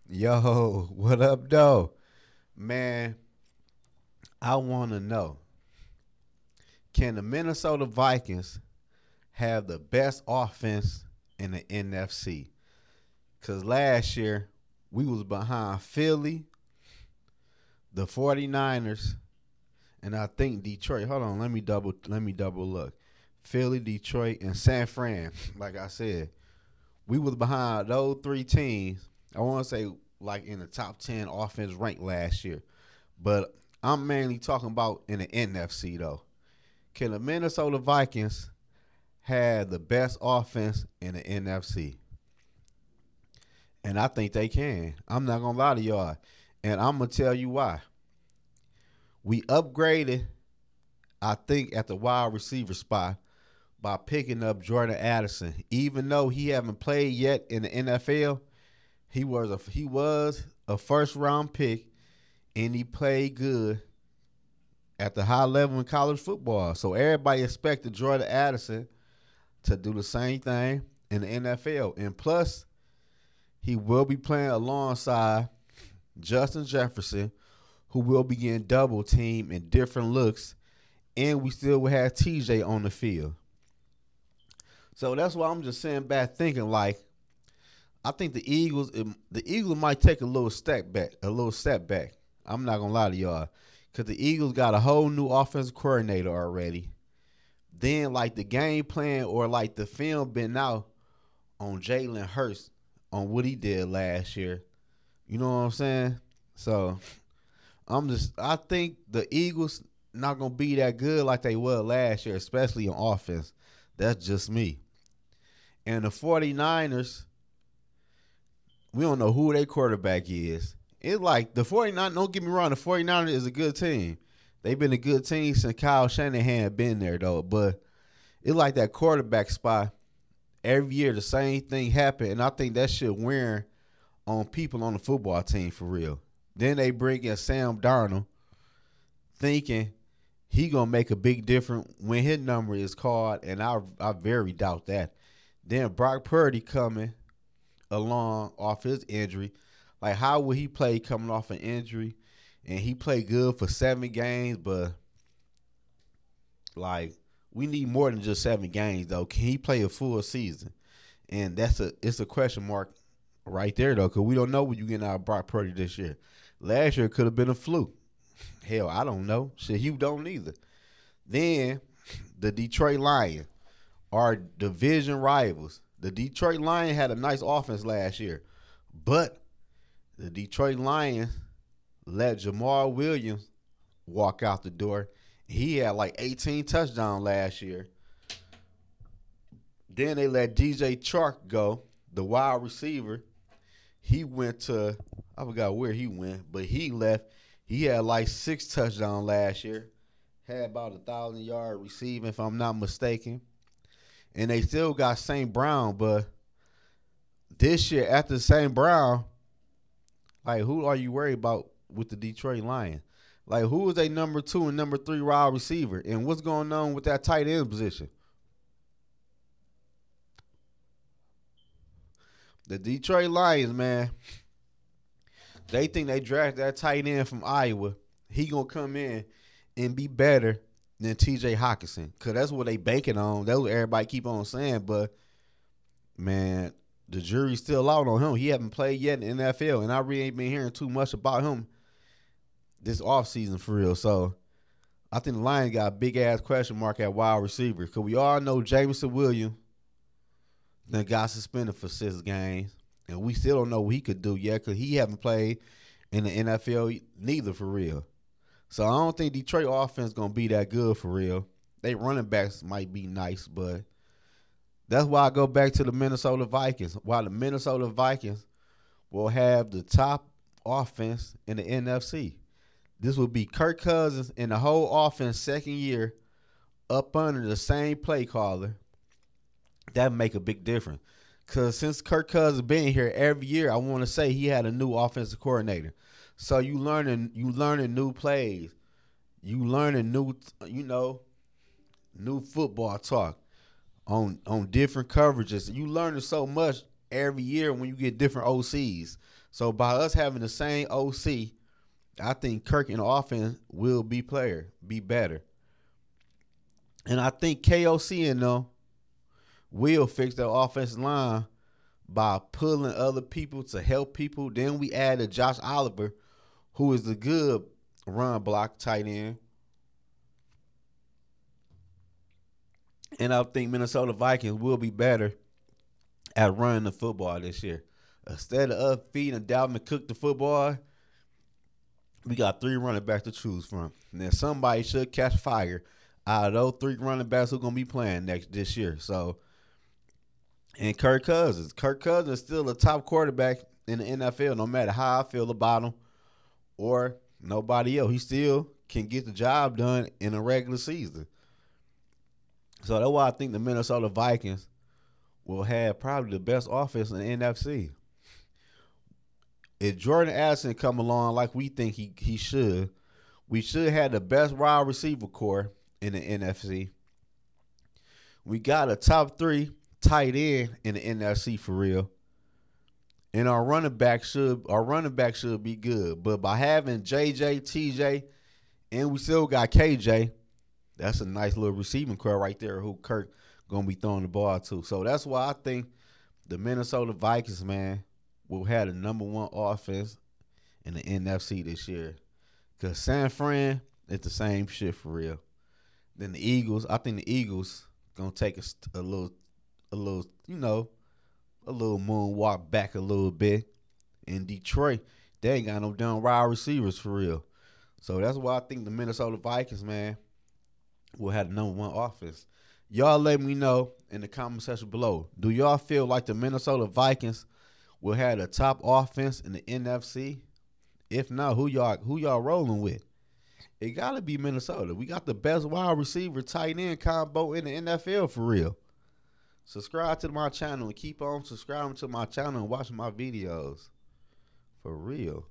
Yo, what up, though? Man, I want to know, can the Minnesota Vikings have the best offense in the NFC? Because last year, we was behind Philly, the 49ers, and I think Detroit. Hold on, let me double look. Philly, Detroit, and San Fran. Like I said, we was behind those three teams. I want to say like in the top 10 offense ranked last year. But I'm mainly talking about in the NFC though. Can the Minnesota Vikings have the best offense in the NFC? And I think they can. I'm not gonna lie to y'all. And I'm gonna tell you why. We upgraded, I think, at the wide receiver spot by picking up Jordan Addison. Even though he haven't played yet in the NFL, he was a first round pick and he played good at the high level in college football. So everybody expected Jordan Addison to do the same thing in the NFL. And plus, he will be playing alongside Justin Jefferson, who will be getting double team in different looks. And we still will have TJ on the field. So that's why I'm just sitting back thinking like I think the Eagles might take a little step back. I'm not gonna lie to y'all, because the Eagles got a whole new offensive coordinator already. Then like the game plan or like the film been out on Jalen Hurts on what he did last year. You know what I'm saying? So I think the Eagles not gonna be that good like they were last year, especially on offense. That's just me. And the 49ers, we don't know who their quarterback is. It's like the 49ers, don't get me wrong, the 49ers is a good team. They've been a good team since Kyle Shanahan been there, though. But it's like that quarterback spot. Every year, the same thing happen. And I think that shit wearing on people on the football team for real. Then they bring in Sam Darnold thinking he going to make a big difference when his number is called. And I very doubt that. Then Brock Purdy coming along off his injury. Like, how would he play coming off an injury? And he played good for 7 games, but like we need more than just 7 games though. Can he play a full season? And it's a question mark right there though, because we don't know what you getting out of Brock Purdy this year. Last year could have been a fluke. Hell, I don't know. Shit, you don't either. Then the Detroit Lions are division rivals. The Detroit Lions had a nice offense last year, but the Detroit Lions let Jamal Williams walk out the door. He had like 18 touchdowns last year. Then they let DJ Chark go, the wide receiver. He went to, I forgot where he went, but he left. He had like 6 touchdowns last year. Had about 1,000 yard receiving, if I'm not mistaken. And they still got St. Brown, but this year after St. Brown, like who are you worried about with the Detroit Lions? Like who is their number 2 and number 3 wide receiver? And what's going on with that tight end position? The Detroit Lions, man, they think they draft that tight end from Iowa. He gonna come in and be better than T.J. Hawkinson, cause that's what they banking on. That's what everybody keep on saying. But man, the jury's still out on him. He haven't played yet in the NFL, and I really ain't been hearing too much about him this offseason for real. So I think the Lions got a big ass question mark at wide receiver, because we all know Jameson Williams then got suspended for 6 games, and we still don't know what he could do yet, because he haven't played in the NFL neither for real. So I don't think Detroit offense gonna be that good for real. They running backs might be nice, but that's why I go back to the Minnesota Vikings. While the Minnesota Vikings will have the top offense in the NFC. This will be Kirk Cousins and the whole offense second year up under the same play caller. That make a big difference. Cause since Kirk Cousins been here every year, I want to say he had a new offensive coordinator. So you learning new plays, you learning new football talk on different coverages. You learning so much every year when you get different OCs. So by us having the same OC, I think Kirk in the offense will be better. And I think KOC and them will fix their offensive line by pulling other people to help people. Then we added Josh Oliver, who is the good run block tight end. And I think Minnesota Vikings will be better at running the football this year. Instead of us feeding Dalvin Cook the football, we got 3 running backs to choose from. Now somebody should catch fire out of those 3 running backs who are gonna be playing this year. So, and Kirk Cousins is still a top quarterback in the NFL, no matter how I feel about him or nobody else. He still can get the job done in a regular season. So that's why I think the Minnesota Vikings will have probably the best offense in the NFC. If Jordan Addison come along like we think he should, we should have the best wide receiver core in the NFC. We got a top 3 tight end in the NFC for real. And our running back should be good. But by having JJ, TJ, and we still got KJ, that's a nice little receiving core right there who Kirk gonna be throwing the ball to. So that's why I think the Minnesota Vikings, man, will have the number 1 offense in the NFC this year. Because San Fran is the same shit for real. Then the Eagles, I think the Eagles gonna take a little, a little moonwalk back a little bit. In Detroit, they ain't got no damn wide receivers for real. So that's why I think the Minnesota Vikings, man, will have the number 1 offense. Y'all let me know in the comment section below. Do y'all feel like the Minnesota Vikings will have the top offense in the NFC? If not, who y'all rolling with? It gotta be Minnesota. We got the best wide receiver tight end combo in the NFL for real. Subscribe to my channel and keep on subscribing to my channel and watching my videos. For real.